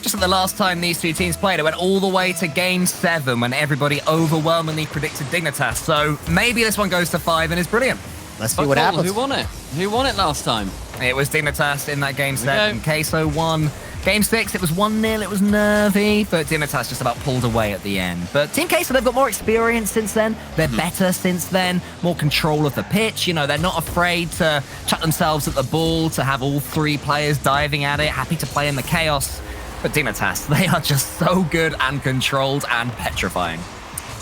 just at the last time these two teams played, it went all the way to Game 7 when everybody overwhelmingly predicted Dignitas. So maybe this one goes to 5 and is brilliant. Let's see what happens. Who won it? Who won it last time? It was Dignitas in that Game 7. Queso won. Game 6, it was 1-0, it was nervy, but Dignitas just about pulled away at the end. But Team Queso, they've got more experience since then. They're better since then, more control of the pitch. You know, they're not afraid to chuck themselves at the ball, to have all 3 players diving at it, happy to play in the chaos. But Dignitas, they are just so good and controlled and petrifying.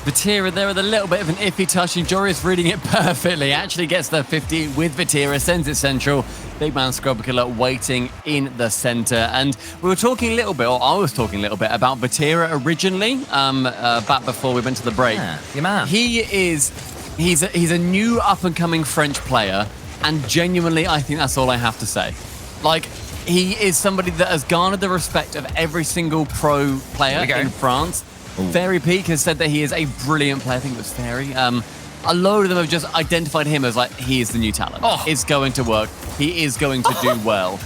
Vatira there with a little bit of an iffy touch, and Joris reading it perfectly. Actually gets the 50 with Vatira, sends it central. Big man Scrub Killer waiting in the center. And we were talking a little bit, or I was talking a little bit about Vatira originally, back before we went to the break. Yeah, your man. He's a new up-and-coming French player, and genuinely, I think that's all I have to say. Like, he is somebody that has garnered the respect of every single pro player in France. Fairy Peak has said that he is a brilliant player. I think it was Fairy. A load of them have just identified him as like, he is the new talent. It's going to work. He is going to do well.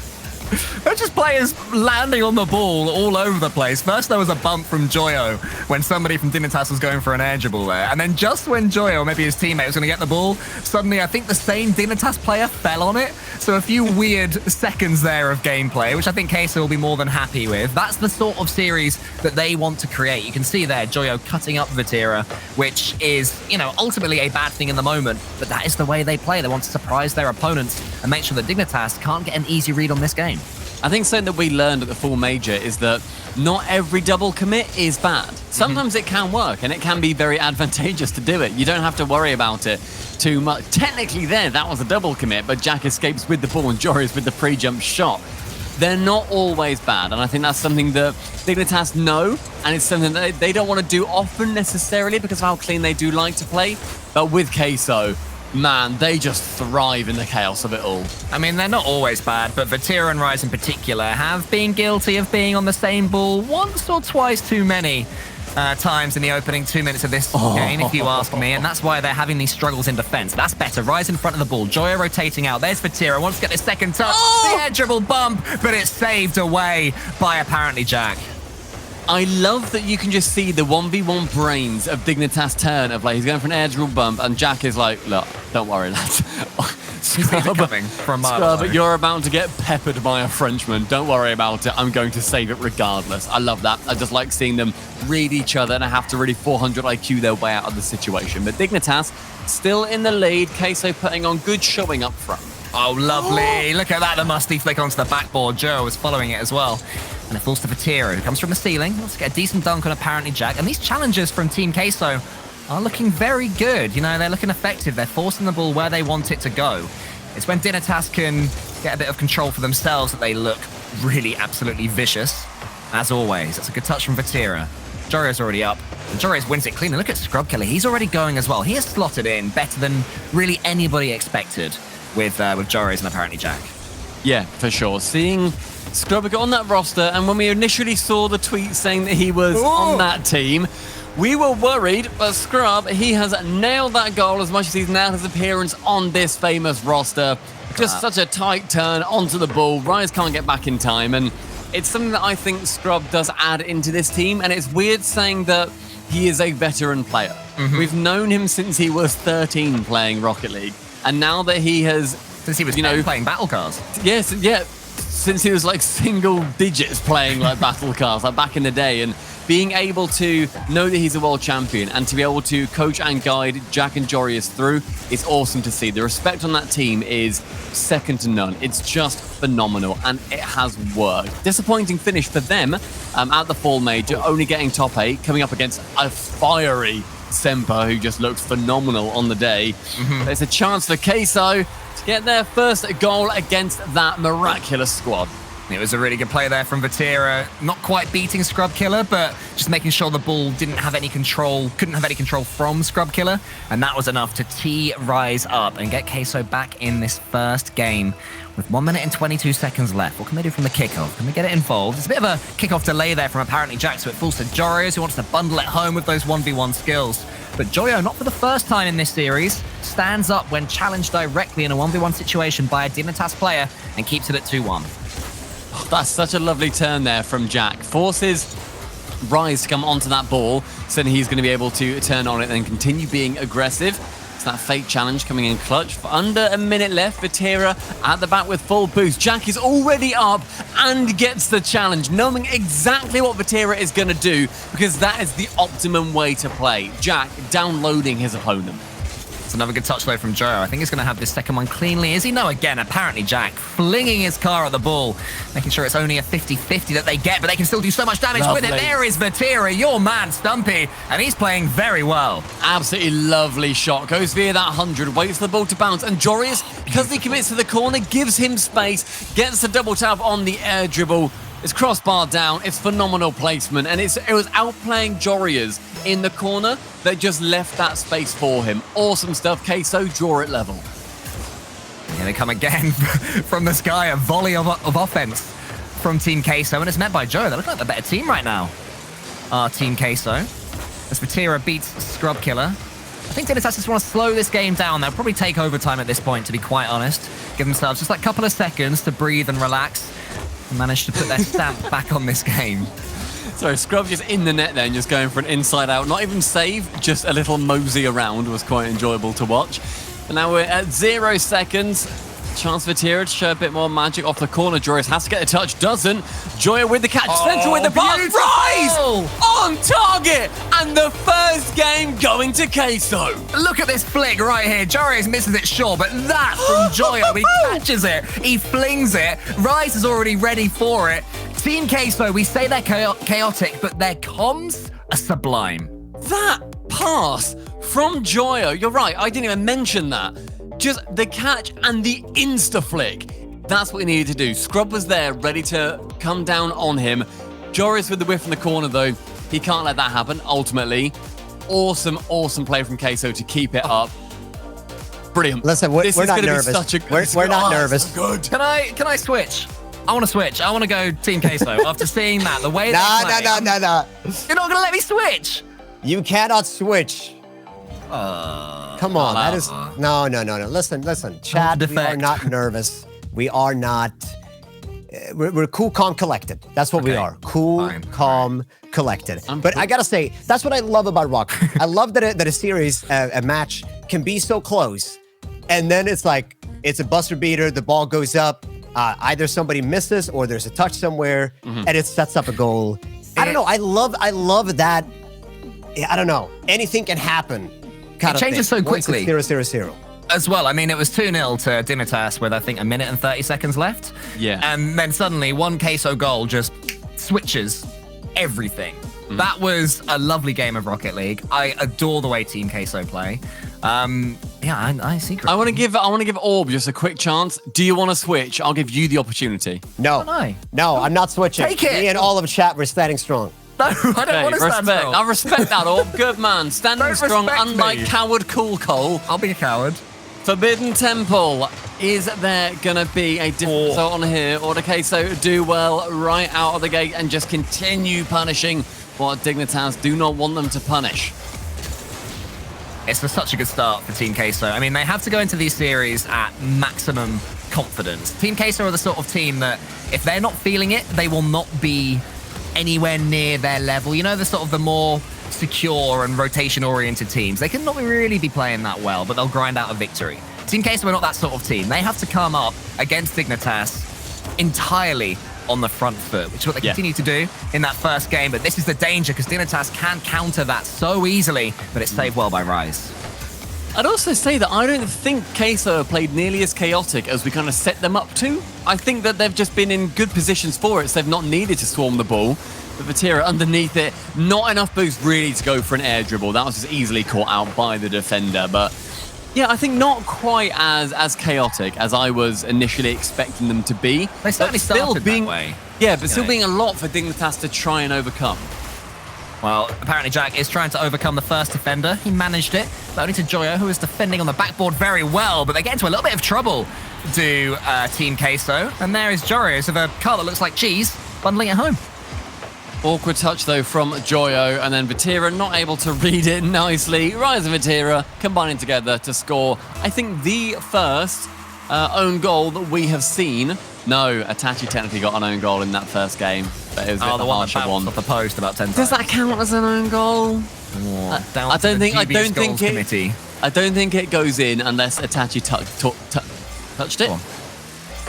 They're just players landing on the ball all over the place. First, there was a bump from Joyo when somebody from Dignitas was going for an air dribble there. And then just when Joyo, or maybe his teammate, was going to get the ball, suddenly I think the same Dignitas player fell on it. So a few weird seconds there of gameplay, which I think Queso will be more than happy with. That's the sort of series that they want to create. You can see there, Joyo cutting up Vatira, which is, you know, ultimately a bad thing in the moment. But that is the way they play. They want to surprise their opponents and make sure that Dignitas can't get an easy read on this game. I think something that we learned at the full major is that not every double commit is bad. Sometimes it can work, and it can be very advantageous to do it. You don't have to worry about it too much. Technically there, that was a double commit, but Jack escapes with the ball and Joris with the pre-jump shot. They're not always bad, and I think that's something that Dignitas know, and it's something that they don't want to do often necessarily because of how clean they do like to play. But with Queso, man, they just thrive in the chaos of it all. I mean, they're not always bad, but Vatira and Rise in particular have been guilty of being on the same ball once or twice too many times in the opening 2 minutes of this game, if you ask me, and that's why they're having these struggles in defense. That's better. Rise in front of the ball. Joya rotating out. There's Vatira. Wants to get the second touch. The air dribble bump, but it's saved away by apparently Jack. I love that you can just see the 1v1 brains of Dignitas turn of like, he's going for an air dribble bump, and Jack is like, look, don't worry, lads. Scrub, you're about to get peppered by a Frenchman. Don't worry about it. I'm going to save it regardless. I love that. I just like seeing them read each other and have to really 400 IQ their way out of the situation. But Dignitas still in the lead. Queso putting on good showing up front. Oh, lovely. Look at that. The musty flick onto the backboard. Joe was following it as well. And it falls to Vatira, who comes from the ceiling. Wants to get a decent dunk on apparently Jack. And these challenges from Team Queso are looking very good. You know, they're looking effective. They're forcing the ball where they want it to go. It's when Dignitas can get a bit of control for themselves that they look really absolutely vicious. As always, that's a good touch from Vatira. Jorio's already up. And Joris wins it cleanly. Look at Scrub Killer. He's already going as well. He has slotted in better than really anybody expected with Joris and apparently Jack. Yeah, for sure. Seeing Scrubber on that roster, and when we initially saw the tweet saying that he was on that team, we were worried, but Scrub, he has nailed that goal as much as he's nailed his appearance on this famous roster. Just such a tight turn onto the ball. Rise can't get back in time, and it's something that I think Scrub does add into this team, and it's weird saying that he is a veteran player. We've known him since he was 13 playing Rocket League, and now that he has... Since he was playing battle cars. Yes, yeah. Since he was like single digits playing like battle cars, like back in the day, and being able to know that he's a world champion and to be able to coach and guide Jack and Jorius through, it's awesome to see. The respect on that team is second to none. It's just phenomenal, and it has worked. Disappointing finish for them at the fall major, only getting top 8, coming up against a fiery Semper who just looks phenomenal on the day. There's a chance for Queso to get their first goal against that miraculous squad. It was a really good play there from Vatira. Not quite beating Scrub Killer, but just making sure the ball didn't have any control, couldn't have any control from Scrub Killer. And that was enough to tee Rise up and get Queso back in this first game with 1 minute and 22 seconds left. What can they do from the kickoff? Can we get it involved? It's a bit of a kickoff delay there from apparently Jack, so it falls to Jorios, who wants to bundle it home with those 1v1 skills. But Joyo, not for the first time in this series, stands up when challenged directly in a 1v1 situation by a Dignitas player and keeps it at 2-1. That's such a lovely turn there from Jack. Forces Rise to come onto that ball, so then he's going to be able to turn on it and continue being aggressive. It's that fake challenge coming in clutch. For under a minute left, Vatira at the back with full boost. Jack is already up and gets the challenge, knowing exactly what Vatira is going to do, because that is the optimum way to play. Jack downloading his opponent. It's another good touch though from Joe. I think he's going to have this second one cleanly. Is he? No, again, apparently Jack flinging his car at the ball, making sure it's only a 50-50 that they get, but they can still do so much damage with it. There is Vatira, your man, Stumpy, and he's playing very well. Absolutely lovely shot. Goes via that 100, waits for the ball to bounce, and Jorius, because he commits to the corner, gives him space, gets the double tap on the air dribble. It's crossbar down. It's phenomenal placement, and it was outplaying Jorius in the corner that just left that space for him. Awesome stuff. Queso, draw it level. Here they come again from the sky. A volley of offense from Team Queso, and it's met by Joe. They look like the better team right now. Team Queso. As Vatira beats Scrub Killer. I think Dignitas just want to slow this game down. They'll probably take overtime at this point, to be quite honest. Give themselves just like a couple of seconds to breathe and relax. Managed to put their stamp back on this game. So Scrub just in the net then, just going for an inside out. Not even save, just a little mosey around. Was quite enjoyable to watch. And now we're at 0 seconds. Chance for Vatira to show a bit more magic off the corner. Joris has to get a touch, doesn't. Joya with the catch, Central with the pass. Rise! On target! And the first game going to Queso. Look at this flick right here. Joris misses it sure, but that from Joya, he catches it, he flings it. Rise is already ready for it. Team Queso, we say they're chaotic, but their comms are sublime. That pass from Joya, you're right, I didn't even mention that. Just the catch and the insta-flick. That's what we needed to do. Scrub was there, ready to come down on him. Joris with the whiff in the corner, though. He can't let that happen, ultimately. Awesome, awesome play from Queso to keep it up. Brilliant. Listen, we're not nervous. We're not nervous. Good. Can I switch? I want to switch. I want to go Team Queso after seeing that. The way No. You're not going to let me switch? You cannot switch. Come on, that is no. Listen, chat. We are not nervous. We are not. We're cool, calm, collected. That's what we are. Cool, calm, collected. But I gotta say, that's what I love about Rocket. I love that a series, a match can be so close, and then it's like it's a buzzer beater. The ball goes up. Either somebody misses or there's a touch somewhere, and it sets up a goal. I don't know. I love that. I don't know. Anything can happen. It changes so quickly. 0-0-0. As well, I mean, it was 2-0 to Dignitas with, I think, a minute and 30 seconds left. Yeah. And then suddenly, one Queso goal just switches everything. That was a lovely game of Rocket League. I adore the way Team Queso play. Yeah, I see. I want to give Orb just a quick chance. Do you want to switch? I'll give you the opportunity. No, I'm not switching. Take it. Me and all of chat, we're standing strong. No, I don't want to stand strong. I respect that, Orb. Good man. Standing strong, unlike me. Coward Cool Cole. I'll be a coward. Forbidden Temple. Is there going to be a different result on here? Or the Queso do well right out of the gate and just continue punishing what Dignitas do not want them to punish? It's such a good start for Team Queso. I mean, they have to go into these series at maximum confidence. Team Queso are the sort of team that if they're not feeling it, they will not be anywhere near their level. You know, the sort of the more secure and rotation-oriented teams. They can not really be playing that well, but they'll grind out a victory. Team Queso are not that sort of team. They have to come up against Dignitas entirely on the front foot, which is what they continue to do in that first game. But this is the danger, because Dignitas can counter that so easily, but it's saved well by Rise. I'd also say that I don't think Queso played nearly as chaotic as we kind of set them up to. I think that they've just been in good positions for it, so they've not needed to swarm the ball. But Vatira underneath it, not enough boost really to go for an air dribble. That was just easily caught out by the defender. But yeah, I think not quite as chaotic as I was initially expecting them to be. They certainly started that way. Yeah, but still being a lot for Dignitas to try and overcome. Well, apparently Jack is trying to overcome the first defender. He managed it, but only to Joyo, who is defending on the backboard very well. But they get into a little bit of trouble, do Team Queso. And there is Jorius with a car that looks like cheese, bundling it home. Awkward touch, though, from Joyo, and then Vatira not able to read it nicely. Rise and Vatira combining together to score, I think, the first own goal that we have seen No, Itachi technically got an own goal in that first game. But it was Oh, the the one that harsher bounced one. off the post about 10 times. Does that count as an own goal? Down I to don't the think. I dubious don't think goals it. committee. I don't think it goes in unless Itachi touched it. Go on.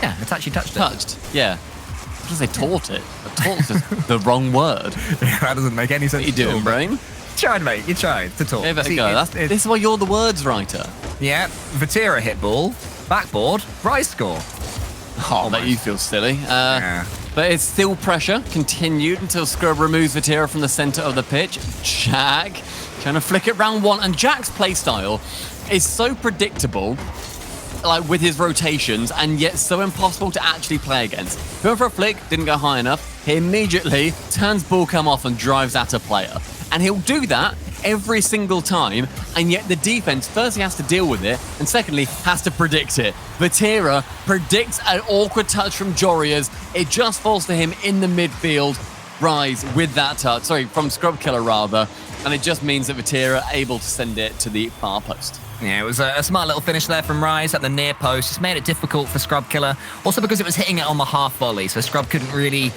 Yeah, Itachi touched it. Touched. Yeah. What does they taught it? Taught is the wrong word. That doesn't make any sense. What are you doing, brain? You tried, mate. You tried to talk. Give it a See, go. This is why you're the words writer. Yeah, Vatira hit ball, backboard, Rise score. Oh, that you feel silly. Yeah. But it's still pressure, continued until Scrub removes Vatira from the center of the pitch. Jack trying to flick it round one, and Jack's playstyle is so predictable, like with his rotations, and yet so impossible to actually play against. Going for a flick, didn't go high enough. He immediately turns ball come off and drives at a player. And he'll do that every single time, and yet the defense firstly has to deal with it, and secondly has to predict it. Vatira predicts an awkward touch from Jorias. It just falls to him in the midfield. Rise with that touch, sorry, from Scrub Killer rather, and it just means that Vatira able to send it to the far post. Yeah, it was a smart little finish there from Rise at the near post. Just made it difficult for Scrub Killer. Also because it was hitting it on the half volley, so Scrub couldn't really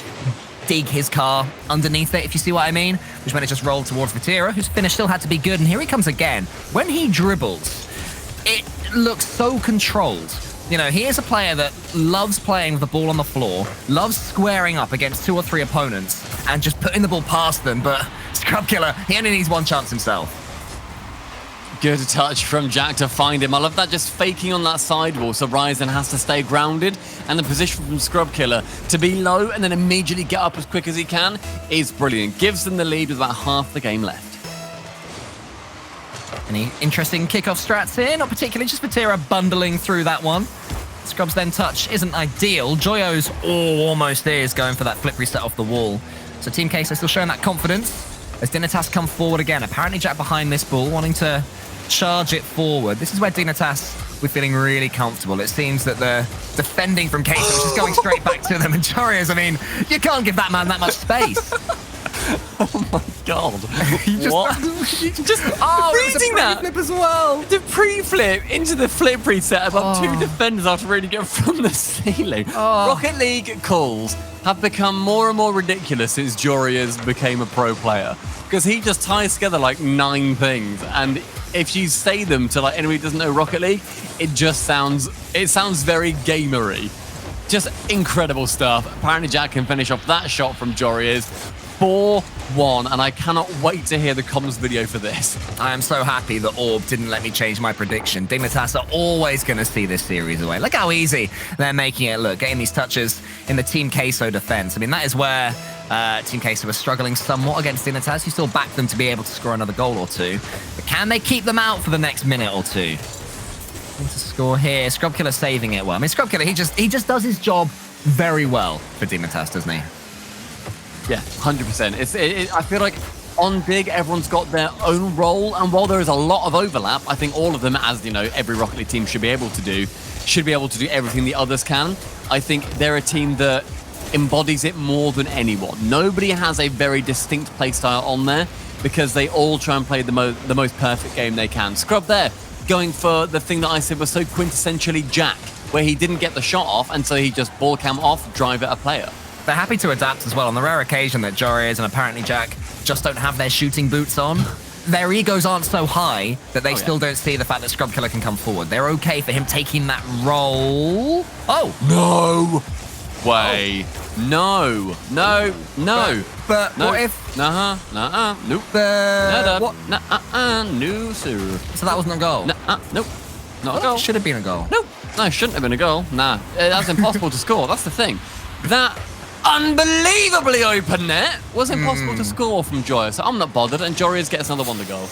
dig his car underneath it, if you see what I mean, which meant it just rolled towards Vatira, whose finish still had to be good. And here he comes again. When he dribbles, it looks so controlled. You know, he is a player that loves playing with the ball on the floor, loves squaring up against 2 or 3 opponents and just putting the ball past them. But Scrub Killer, he only needs one chance himself. Good touch from Jack to find him. I love that, just faking on that sidewall, so Ryzen has to stay grounded, and the position from Scrub Killer to be low and then immediately get up as quick as he can is brilliant. Gives them the lead with about half the game left. Any interesting kickoff strats here? Not particularly, just Vatira bundling through that one. Scrub's then touch isn't ideal. Joyo's almost is going for that flip reset off the wall. So Team Queso still showing that confidence as Dignitas come forward again. Apparently Jack behind this ball, wanting to charge it forward. This is where Dignitas, we're feeling really comfortable. It seems that the defending from Queso is just going straight back to them. And Jorias, I mean, you can't give that man that much space. Oh my god. What? Reading that flip as well. The pre-flip into the flip reset above 2 defenders after reading it from the ceiling. Rocket League calls have become more and more ridiculous since Jorias became a pro player, because he just ties together like 9 things, and if you say them to like anybody who doesn't know Rocket League, it sounds very gamery. Just incredible stuff. Apparently Jack can finish off that shot from Jorias. 4-1, and I cannot wait to hear the comms video for this. I am so happy that Orb didn't let me change my prediction. Dignitas are always going to see this series away. Look how easy they're making it look, getting these touches in the Team Queso defense. I mean, that is where Team Queso was struggling somewhat against Dignitas. You still back them to be able to score another goal or 2. But can they keep them out for the next minute or 2? Need to score here. Scrub Killer saving it well. I mean, Scrub Killer, he just does his job very well for Dignitas, doesn't he? Yeah, 100%. I feel like on Dig, everyone's got their own role, and while there is a lot of overlap, I think all of them, as you know, every Rocket League team should be able to do everything the others can. I think they're a team that embodies it more than anyone. Nobody has a very distinct playstyle on there because they all try and play the most perfect game they can. Scrub there, going for the thing that I said was so quintessentially Jack, where he didn't get the shot off, and so he just ball cam off, drive at a player. They're happy to adapt as well. On the rare occasion that Jorias and apparently Jack just don't have their shooting boots on, their egos aren't so high that they still don't see the fact that Scrub Killer can come forward. They're okay for him taking that role. Oh! No way. No. But no. what if... Nope. What? No, sir. So that wasn't a goal? Nope. Not a goal. Should have been a goal. Nope. No, shouldn't have been a goal. Nah. That's impossible to score. That's the thing. That unbelievably open net was impossible to score from Joya, so I'm not bothered, and Jorias gets another wonder goal.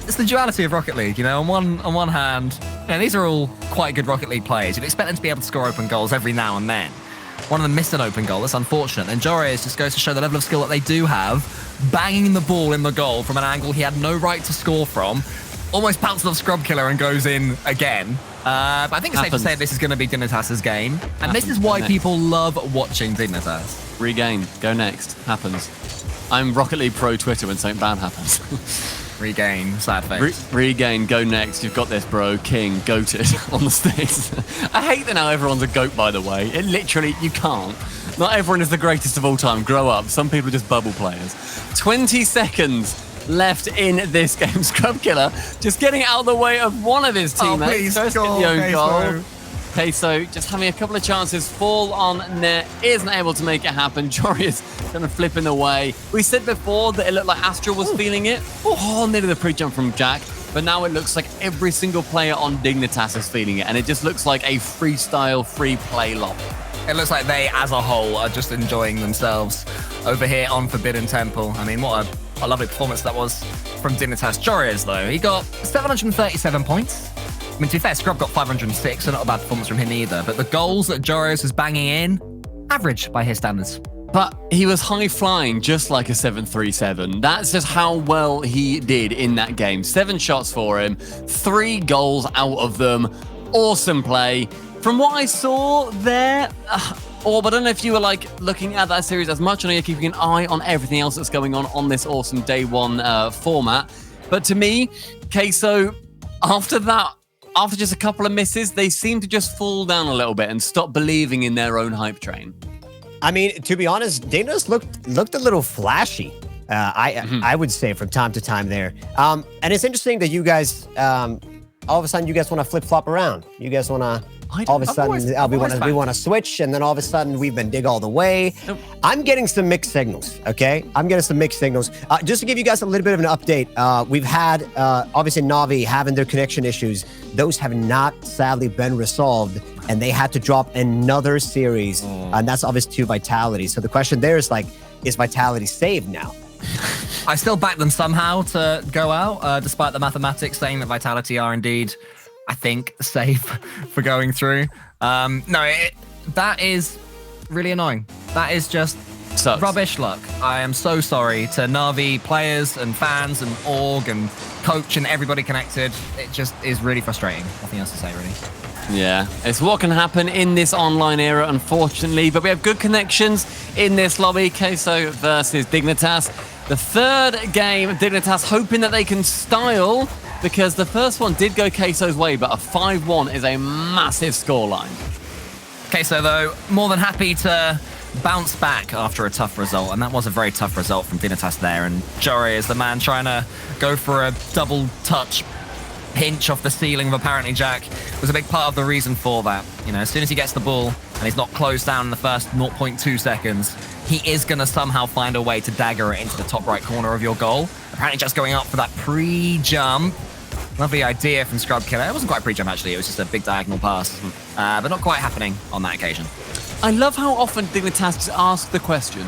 It's the duality of Rocket League, you know. On one hand, you know, these are all quite good Rocket League players. You'd expect them to be able to score open goals every now and then. One of them missed an open goal. That's unfortunate. And Jorias just goes to show the level of skill that they do have, banging the ball in the goal from an angle he had no right to score from. Almost bounces off Scrub Killer and goes in again. But I think it's safe to say this is going to be Dignitas' game. And this is why people love watching Dignitas. Regain. Go next. Happens. I'm Rocket League Pro Twitter when something bad happens. Regain, sad face. Regain, go next. You've got this, bro. King, goated on the stage. I hate that now everyone's a goat, by the way. It literally, you can't. Not everyone is the greatest of all time. Grow up. Some people are just bubble players. 20 seconds left in this game. Scrub Killer just getting out of the way of one of his teammates. First get the own goal. Queso just having a couple of chances, fall on net, isn't able to make it happen. Jorius kind of flipping away. We said before that it looked like Astra was feeling it. Oh, nearly the pre-jump from Jack. But now it looks like every single player on Dignitas is feeling it. And it just looks like a freestyle, free play lobby. It looks like they, as a whole, are just enjoying themselves over here on Forbidden Temple. I mean, what a lovely performance that was from Dignitas. Jorius, though, he got 737 points. I mean, to be fair, Scrub got 506, so not a bad performance from him either. But the goals that Jorius was banging in, average by his standards. But he was high-flying just like a 737. That's just how well he did in that game. 7 shots for him, 3 goals out of them. Awesome play. From what I saw there, Orb, I don't know if you were like looking at that series as much. I know you're keeping an eye on everything else that's going on this awesome day one format. But to me, Queso, after just a couple of misses, they seem to just fall down a little bit and stop believing in their own hype train. I mean, to be honest, Dignitas looked a little flashy. I would say from time to time there. And it's interesting that you guys, all of a sudden, you guys want to flip-flop around. You guys want to... All of a sudden, we want to switch, and then all of a sudden, we've been dig all the way. Nope. I'm getting some mixed signals, okay? I'm getting some mixed signals. Just to give you guys a little bit of an update, we've had, obviously, Na'Vi having their connection issues. Those have not, sadly, been resolved, and they had to drop another series, and that's obviously to Vitality. So the question there is, like, is Vitality saved now? I still back them somehow to go out, despite the mathematics saying that Vitality are indeed... I think, safe for going through. That is really annoying. That is just rubbish luck. I am so sorry to Na'Vi players and fans and org and coach and everybody connected. It just is really frustrating. Nothing else to say, really. Yeah, it's what can happen in this online era, unfortunately. But we have good connections in this lobby. Queso versus Dignitas. The third game, Dignitas hoping that they can style, because the first one did go Queso's way, but a 5-1 is a massive scoreline. Queso, though, more than happy to bounce back after a tough result, and that was a very tough result from Dignitas there, and Jory is the man trying to go for a double touch pinch off the ceiling of apparently Jack was a big part of the reason for that. You know, as soon as he gets the ball and he's not closed down in the first 0.2 seconds, he is going to somehow find a way to dagger it into the top right corner of your goal. Apparently just going up for that pre-jump. Lovely idea from Scrub Killer. It wasn't quite a pre-jump, actually. It was just a big diagonal pass. But not quite happening on that occasion. I love how often Dignitas just ask the question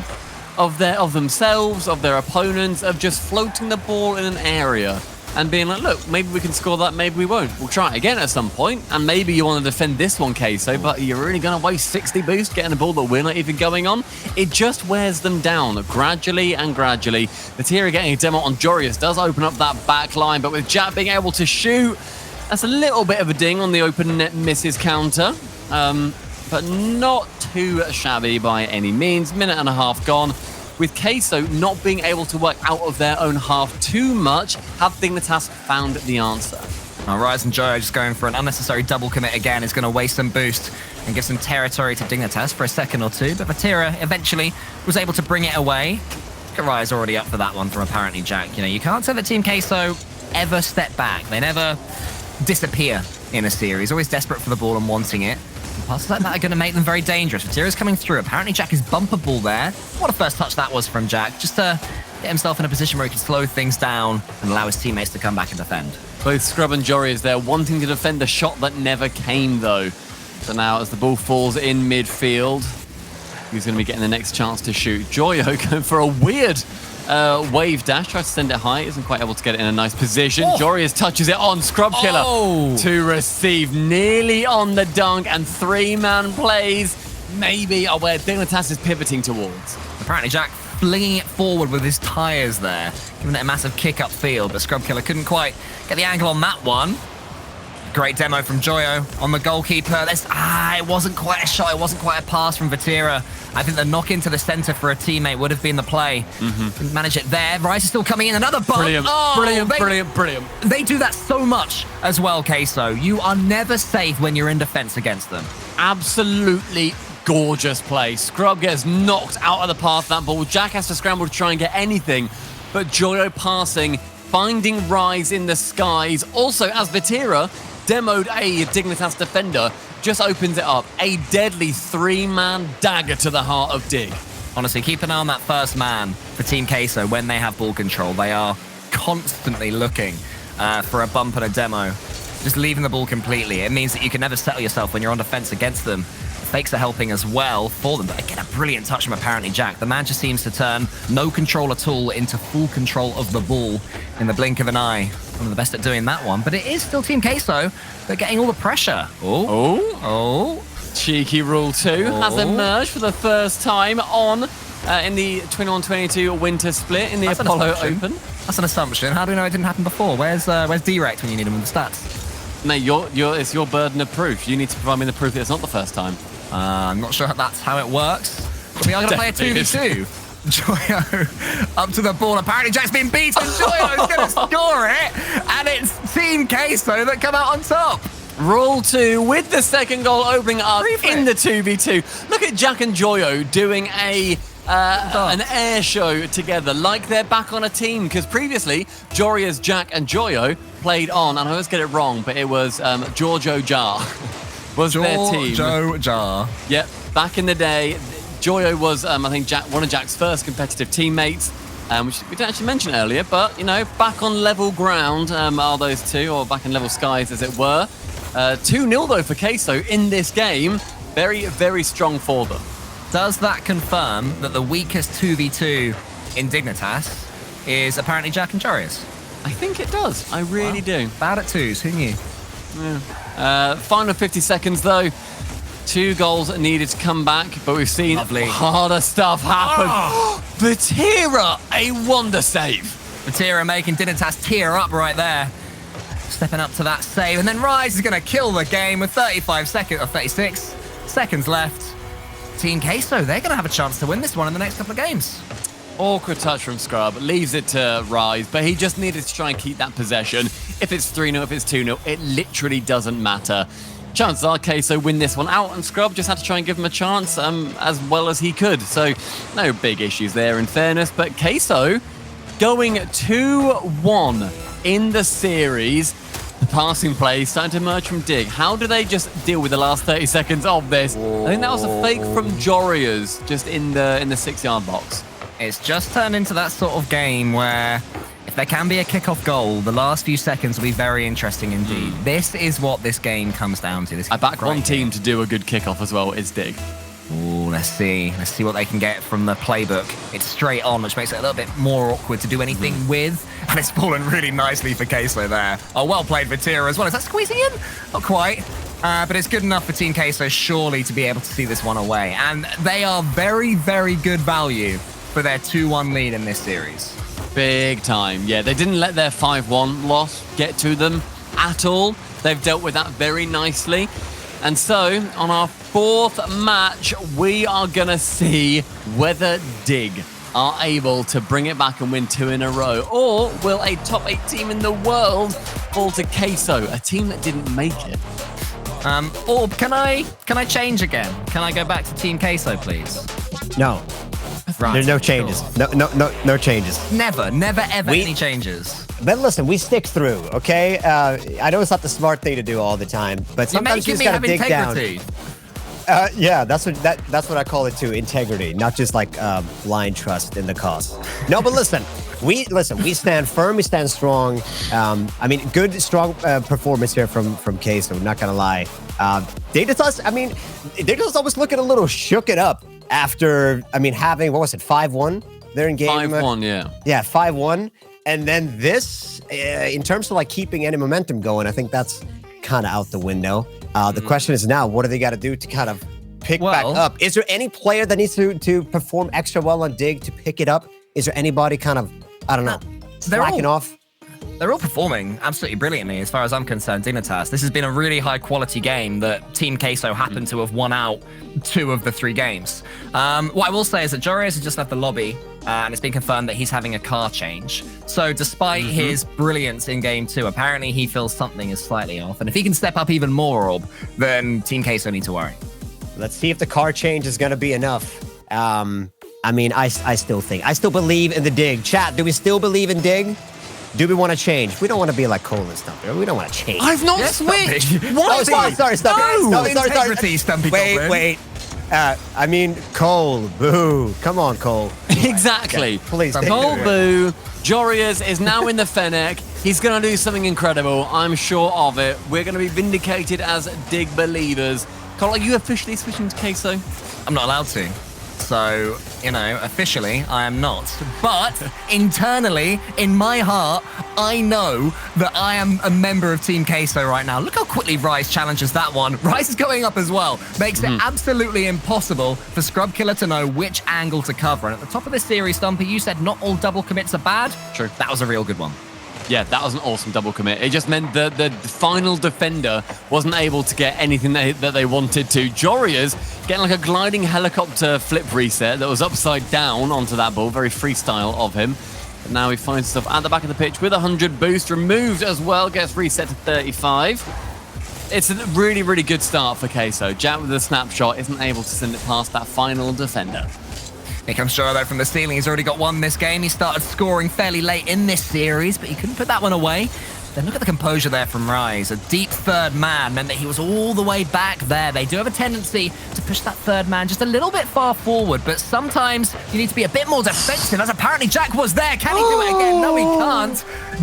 of themselves, of their opponents, of just floating the ball in an area and being like, look, maybe we can score that, maybe we won't. We'll try it again at some point, and maybe you want to defend this one, Queso, but you're really going to waste 60 boost getting a ball that we're not even going on? It just wears them down gradually and gradually. Vatira getting a demo on Jorius does open up that back line, but with Jack being able to shoot, that's a little bit of a ding on the open net misses counter, but not too shabby by any means. Minute and a half gone. With Queso not being able to work out of their own half too much, have Dignitas found the answer? Now, Rise and Joe just going for an unnecessary double commit again. Is going to waste some boost and give some territory to Dignitas for a second or two. But Vatira eventually was able to bring it away. Rise already up for that one from apparently Jack. You know, you can't say that Team Queso ever step back. They never disappear in a series. Always desperate for the ball and wanting it. Passes like that are going to make them very dangerous. Vatira's coming through. Apparently Jack is bumper ball there. What a first touch that was from Jack. Just to get himself in a position where he can slow things down and allow his teammates to come back and defend. Both Scrub and Jory is there wanting to defend a shot that never came, though. So now as the ball falls in midfield, he's going to be getting the next chance to shoot. Joyo going for a weird wave dash, tries to send it high, isn't quite able to get it in a nice position. Jorius touches it on Scrub Killer to receive, nearly on the dunk, and 3-man plays maybe where Dignitas is pivoting towards. Apparently Jack flinging it forward with his tyres there, giving it a massive kick upfield, but Scrub Killer couldn't quite get the angle on that one. Great demo from Joyo on the goalkeeper. It wasn't quite a shot. It wasn't quite a pass from Vatira. I think the knock into the center for a teammate would have been the play. Didn't manage it there. Rice is still coming in. Another bump. Brilliant. They do that so much as well, Queso. You are never safe when you're in defense against them. Absolutely gorgeous play. Scrub gets knocked out of the path of that ball. Jack has to scramble to try and get anything, but Joyo passing, finding Rise in the skies. Also, as Vatira demoed a Dignitas defender, just opens it up. A deadly 3-man dagger to the heart of Dig. Honestly, keep an eye on that first man for Team Queso when they have ball control. They are constantly looking for a bump and a demo. Just leaving the ball completely. It means that you can never settle yourself when you're on defense against them. Fakes are helping as well for them. But again, a brilliant touch from apparently Jack. The man just seems to turn no control at all into full control of the ball in the blink of an eye. One of the best at doing that one. But it is still Team Queso. They're getting all the pressure. Oh. Cheeky Rule 2 has emerged for the first time on in the 21-22 winter split in the Apollo Open. That's an assumption. How do we know it didn't happen before? Where's Direct when you need him with the stats? Mate, it's your burden of proof. You need to provide me the proof that it's not the first time. I'm not sure that's how it works. But we are going to play a 2v2. Joyo up to the ball. Apparently Jack's been beaten. Joyo's going to score it. And it's Team Queso that come out on top. Rule 2 with the second goal opening up in the 2v2. Look at Jack and Joyo doing an air show together like they're back on a team, because previously Joria's Jack and Joyo played on, and I always get it wrong, but it was Giorgio Jar was their team. Giorgio Jar. Yep, back in the day, Joyo was I think one of Jack's first competitive teammates, which we didn't actually mention earlier, but you know, back on level ground are those two, or back in level skies as it were. 2-0 though for Queso in this game. Very, very strong for them. Does that confirm that the weakest 2v2 in Dignitas is apparently Jack and Jorius? I think it does. I really do. Bad at twos. Who knew? Yeah. Final 50 seconds though. 2 goals needed to come back, but we've seen harder stuff happen. Vatira, a wonder save. Vatira making Dignitas tear up right there. Stepping up to that save, and then Rise is going to kill the game with 36 seconds left. Team Queso, they're going to have a chance to win this one in the next couple of games. Awkward touch from Scrub, leaves it to Rise, but he just needed to try and keep that possession. If it's 3-0, if it's 2-0, it literally doesn't matter. Chances are Queso win this one out, and Scrub just had to try and give him a chance as well as he could. So no big issues there in fairness, but Queso going 2-1 in the series. The passing play starting to emerge from Dig. How do they just deal with the last 30 seconds of this? I think that was a fake from Joria's just in the 6-yard box. It's just turned into that sort of game where if there can be a kickoff goal, the last few seconds will be very interesting indeed. This is what this game comes down to. I back one team to do a good kickoff as well. It's Dig. Ooh, let's see what they can get from the playbook. It's straight on, which makes it a little bit more awkward to do anything with. And it's fallen really nicely for Queso there. Oh, well played for Tira as well. Is that squeezing in? Not quite. But it's good enough for Team Queso, surely, to be able to see this one away. And they are very, very good value for their 2-1 lead in this series. Big time. Yeah, they didn't let their 5-1 loss get to them at all. They've dealt with that very nicely. And so, on our 4th match, we are going to see whether Dig are able to bring it back and win 2 in a row, or will a top 8 team in the world fall to Queso, a team that didn't make it. Orb, can I change again? Can I go back to Team Queso, please? No. Right. There's no changes. No changes. Never, ever any changes. But listen, we stick through, okay? I know it's not the smart thing to do all the time, but sometimes you just gotta dig integrity. down. Yeah, that's what I call it too, integrity, not just like blind trust in the cause. No, but listen, we stand firm, we stand strong. I mean, good, strong performance here from Queso. I'm not gonna lie. Dignitas always looking a little shook it up after, having, what was it, 5-1? They're in game 5-1, yeah. Yeah, 5-1. And then this, in terms of like keeping any momentum going, I think that's kind of out the window. The question is now, what do they got to do to kind of pick back up? Is there any player that needs to perform extra well on Dig to pick it up? Is there anybody kind of, I don't know, slacking off? They're all performing absolutely brilliantly as far as I'm concerned, Dignitas. This has been a really high-quality game that Team Queso happened to have won out 2 of the 3 games. What I will say is that Jorius has just left the lobby, and it's been confirmed that he's having a car change. So despite his brilliance in Game 2, apparently he feels something is slightly off. And if he can step up even more, Orb, then Team Queso need to worry. Let's see if the car change is going to be enough. I mean, I still believe in the Dig. Chat, do we still believe in Dig? Do we want to change? We don't want to be like Cole and Stumpy. We don't want to change. I've not switched. What? Oh, sorry, Stumpy. No, sorry. Stumpy. Wait. I mean, Cole, boo. Come on, Cole. Exactly. Yeah, please. Cole, boo. Jorius is now in the Fennec. He's going to do something incredible. I'm sure of it. We're going to be vindicated as Dig believers. Cole, are you officially switching to Queso? I'm not allowed to. So, you know, officially, I am not. But internally, in my heart, I know that I am a member of Team Queso right now. Look how quickly Rise challenges that one. Rise is going up as well. Makes it absolutely impossible for Scrub Killer to know which angle to cover. And at the top of this series, Stumpy, you said not all double commits are bad. True. That was a real good one. Yeah, that was an awesome double commit. It just meant that the final defender wasn't able to get anything that they wanted to. Jorius getting like a gliding helicopter flip reset that was upside down onto that ball. Very freestyle of him. But now he finds himself at the back of the pitch with 100 boost. Removed as well, gets reset to 35. It's a really, really good start for Queso. Jack with a snapshot isn't able to send it past that final defender. Here comes Joe, though, from the ceiling. He's already got 1 this game. He started scoring fairly late in this series, but he couldn't put that one away. Then look at the composure there from Rise. A deep 3rd man meant that he was all the way back there. They do have a tendency to push that 3rd man just a little bit far forward, but sometimes you need to be a bit more defensive, as apparently Jack was there. Can he do it again? No, he can't.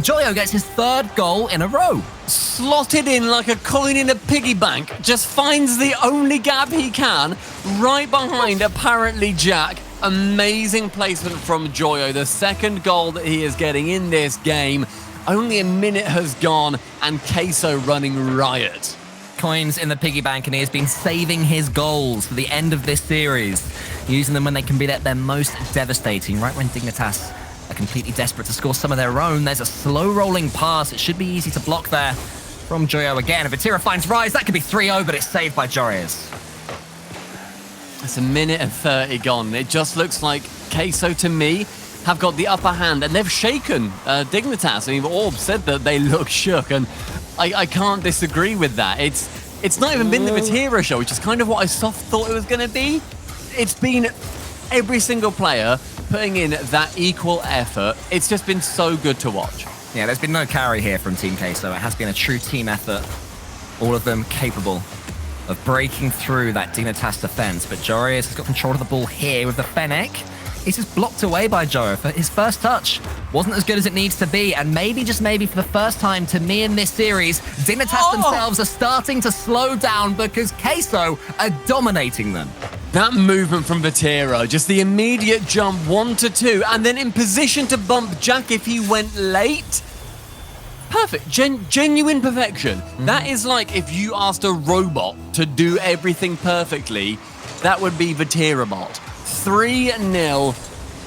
Joyo gets his 3rd goal in a row. Slotted in like a coin in a piggy bank. Just finds the only gap he can, right behind apparently Jack. Amazing placement from Joyo. The 2nd goal that he is getting in this game. Only a minute has gone and Queso running riot. Coins in the piggy bank, and he has been saving his goals for the end of this series, using them when they can be at their most devastating, right when Dignitas are completely desperate to score some of their own. There's a slow rolling pass. It should be easy to block there from Joyo again. If Atira finds Rise, that could be 3-0, but it's saved by Jorius. It's a minute and 30 gone. It just looks like Queso, to me, have got the upper hand, and they've shaken Dignitas. I mean, Orb said that they look shook, and I can't disagree with that. It's not even been the Vatira show, which is kind of what I soft thought it was going to be. It's been every single player putting in that equal effort. It's just been so good to watch. Yeah, there's been no carry here from Team Queso. It has been a true team effort. All of them capable of breaking through that Dignitas defense. But Jorius has got control of the ball here with the Fennec. He's just blocked away by Joe. For his first touch wasn't as good as it needs to be. And maybe, just maybe for the first time to me in this series, Dignitas themselves are starting to slow down because Queso are dominating them. That movement from Vatira, just the immediate jump 1-2, and then in position to bump Jack if he went late. Perfect. Genuine perfection. That is like if you asked a robot to do everything perfectly, that would be Vatira bot. 3-0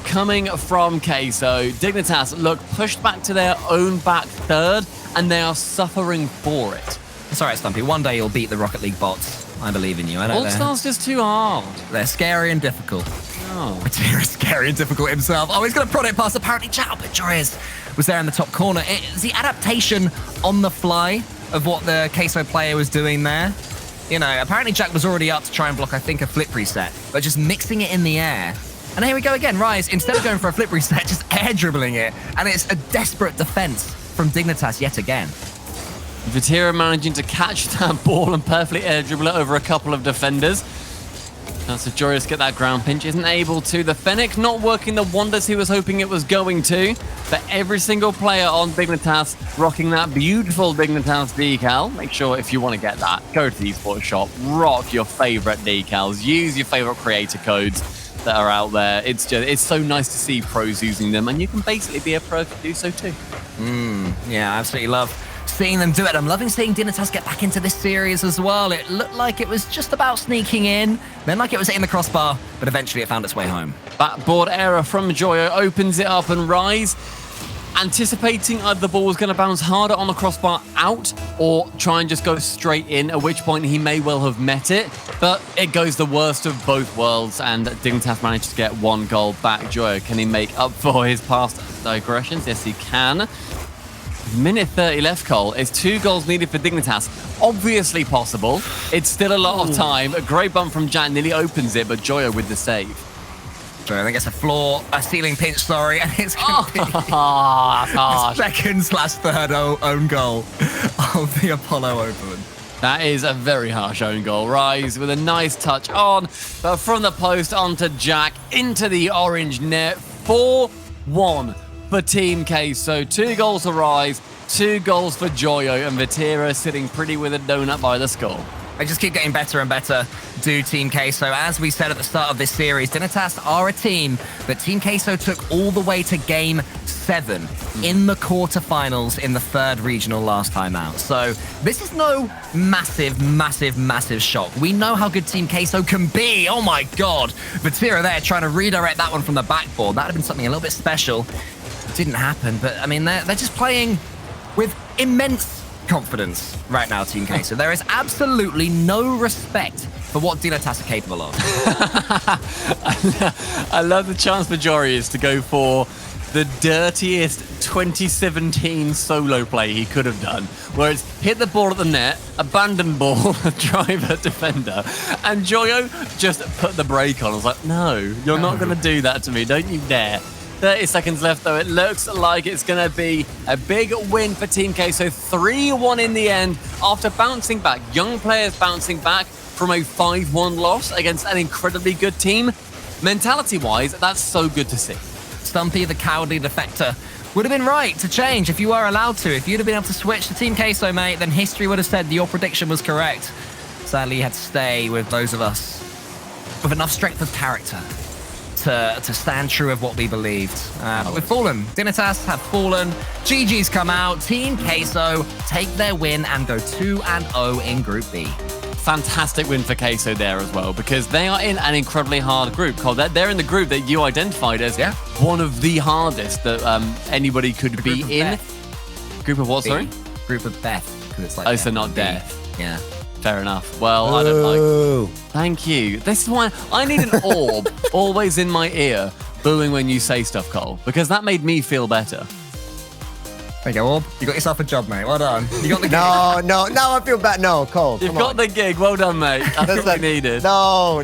coming from Queso. Dignitas look pushed back to their own back 3rd, and they are suffering for it. It's all right, Stumpy. One day you'll beat the Rocket League bots. I believe in you. I know All-Star's just too hard. They're scary and difficult. Oh. Vatira's scary and difficult himself. Oh, he's going to prod it past apparently Jack, but Jorius was there in the top corner. It's the adaptation on the fly of what the Queso player was doing there. You know, apparently Jack was already up to try and block, I think, a flip reset, but just mixing it in the air. And here we go again. Rise, instead of going for a flip reset, just air dribbling it. And it's a desperate defense from Dignitas yet again. Vatira managing to catch that ball and perfectly air dribble it over a couple of defenders. So Jorius get that ground pinch, isn't able to. The Fennec not working the wonders he was hoping it was going to. But every single player on Dignitas rocking that beautiful Dignitas decal. Make sure if you want to get that, go to the esports shop, rock your favorite decals, use your favorite creator codes that are out there. It's so nice to see pros using them, and you can basically be a pro to do so too. Yeah, I absolutely love seeing them do it. I'm loving seeing Dignitas get back into this series as well. It looked like it was just about sneaking in, then like it was hitting the crossbar, but eventually it found its way home. Backboard error from Joyo opens it up, and Rise anticipating either the ball was going to bounce harder on the crossbar out or try and just go straight in, at which point he may well have met it. But it goes the worst of both worlds, and Dignitas managed to get 1 goal back. Joyo, can he make up for his past digressions? Yes, he can. Minute 30 left, Cole. It's 2 goals needed for Dignitas. Obviously possible. It's still a lot of time. A great bump from Jack nearly opens it, but Joyo with the save. I think it's a ceiling pinch, sorry, and it's going to be that's harsh. second/third own goal of the Apollo Open. That is a very harsh own goal. Rise with a nice touch on, but from the post onto Jack, into the orange net. 4-1 for Team Queso. 2 goals for Rise, 2 goals for Joyo, and Vatira sitting pretty with a donut by the score. They just keep getting better and better, do Team Queso. As we said at the start of this series, Dignitas are a team that Team Queso took all the way to Game 7 in the quarterfinals in the 3rd regional last time out. So this is no massive, massive, massive shock. We know how good Team Queso can be. Oh my God. Vatira there trying to redirect that one from the backboard. That would have been something a little bit special. It didn't happen, but I mean, they're just playing with immense confidence right now, Team Queso. There is absolutely no respect for what Dignitas are capable of. I love the chance for Joris to go for the dirtiest 2017 solo play he could have done, where it's hit the ball at the net, abandon ball, driver, defender, and Joyo just put the brake on. I was like, no, you're not going to do that to me. Don't you dare. 30 seconds left, though. It looks like it's going to be a big win for Team Queso. 3-1 in the end after bouncing back. Young players bouncing back from a 5-1 loss against an incredibly good team. Mentality-wise, that's so good to see. Stumpy, the cowardly defector, would have been right to change if you were allowed to. If you'd have been able to switch to Team Queso, mate, then history would have said your prediction was correct. Sadly, you had to stay with those of us with enough strength of character to stand true of what we believed. But we've fallen. Dignitas have fallen. GG's come out. Team Queso take their win and go 2-0 in Group B. Fantastic win for Queso there as well, because they are in an incredibly hard group. Cole, they're in the group that you identified as one of the hardest that anybody could be in. Group of what, sorry? Group of death. It's like so not death. Yeah. Fair enough. Well, I don't like. Thank you. This is why I need an orb always in my ear booing when you say stuff, Cole, because that made me feel better. There you go, Orb. You got yourself a job, mate. Well done. You got the gig. No, I feel bad. No, Cole. You've got the gig. Well done, mate. That's what we needed. No.